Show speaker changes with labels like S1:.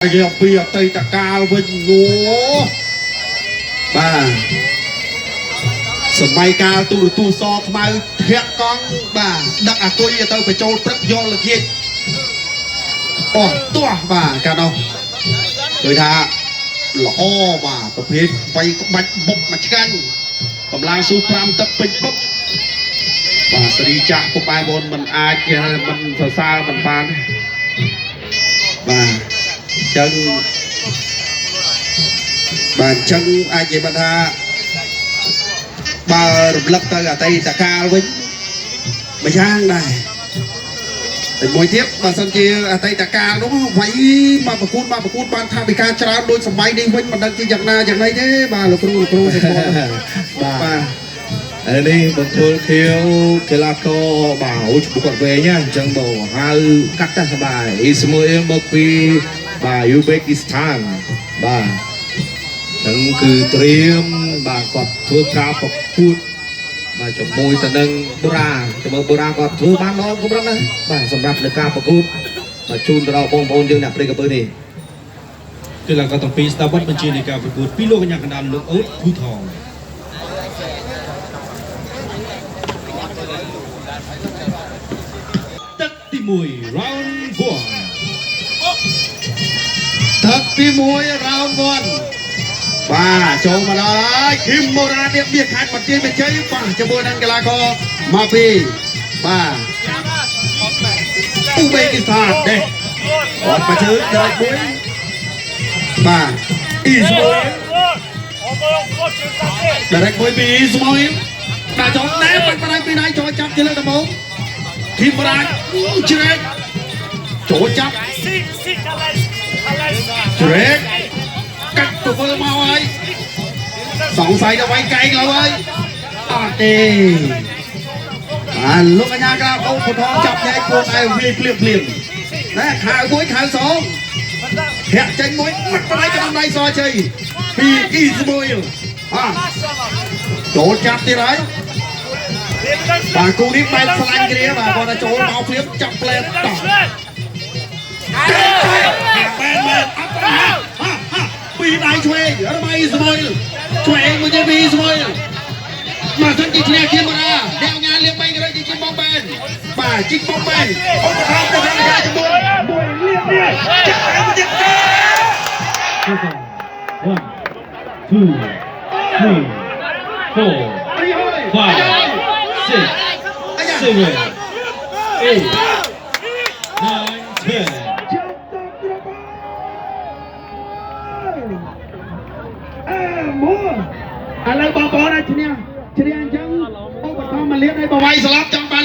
S1: เกี่ยวเปียกไตตะกาเป็นโง่บ้าสมัยกาตูซอกมาเทียกองบ้าดักอักตัวยี่เตอไปโจลปรักยอละเกียโอ้ตัวบ้ากันเอาโดยท่าหล่อบ้าประเภทไปบัดบกมาเช่นกำลังสู้พรำตะเป็นปุ๊บบ้าสรีจ่าพวกปลายบนมันอาจจะมันซามันปานบ้าchân bàn chân ai vậy bạn ha bà lập tay ở tay ta cao với mày sang này mùi tiếp bà sân chia ở tay ta cao đúng không vậy mà bà cún ban tham bị ca tra đôi sầm bay đi với mà đang kia giặc na giặc này thế bà lục ru bà
S2: ở đây một thôn khiêu cái là co bảo chụp quạt về nhá chân bầu hai cắt ra bài Ismail Mokpi បាទ Uzbekistan បាទហ្នឹងគឺត្រៀមបាទគាត់ធ្វើការប្រកួតបាទជាមួយទៅនឹងបុរាជាមួយបុរាគាត់ធ្វើបានល្អកម្រិតណាបាទសម្រាប់នៅការប្រកួតបាទជូនទៅដល់បងប្អូនយើងអ្នកព្រៃកពើនេះគឺឡើងក៏តាំងពីស្ថាប័នបញ្ជានៃការប្រកួតពីលោកកញ្ញាកណ្ដាលលោកអូតភូថងទឹកទី1 round
S1: ទឹកទី1 round 1បាទចូលមកដល់ហើយគឹមបូរ៉ានេះមានខាត់បន្ទាយបច្ចេកបាទជាមួយនឹងកីឡាករមកពីបាទឧបេគីស្ថានដែរអត់មកជើងដល់មួយបាទអ៊ីស្ម៉ូអ៊ីលដល់មួយពីអ៊ីស្ម៉ូអ៊ីលដាក់ចូលណែបាត់បណ្ដាពីណៃចូលចាប់ជាលើកដំបូងធីមបូរ៉ាជ្រែកចូលចាប់ជ្រែកកាត់ទៅមើលមកហើយសង្ស័យដល់វាយកែងហើយអត់ទេអាលោកកញ្ញាក្រាបអូនពធចាប់ញែកខ្លួនឯងវាភ្លាមណែខាវមួយខាវសងធាក់ចេញមួយមិនប្រដៃចំដៃសជ័យពីអ៊ីស្ម៉ូអ៊ីលចូលចាប់ទៀតហើយបាទគូនេះបែកស្លាញ់គ្នាបាទគាត់ថាចូលមកភ្លាមចាប់ផ្លែតតពីដៃឆ្វេងរបស់អ៊ីស្ម៉ូអ៊ីលឆ្វេងមួយទៀតពីអ៊ីស្ម៉ូអ៊ីលមកសិនជាឈ្នះជាមរាអ្នកញ៉ាលៀង3ក្រោយជាបងបែនបាទជីកបងបែនអូខំទៅខាងជាមួយលៀងនេះចាក់ទៅទៀត
S2: 1 2 3 4 5 6 7 8 9 10
S1: ឥឡូវបងប្អូនឲ្យឈ្នះអញ្ចឹងឧបត្ថម្ភមកលៀបឲ្យបវាយស្លាប់ចង់បាន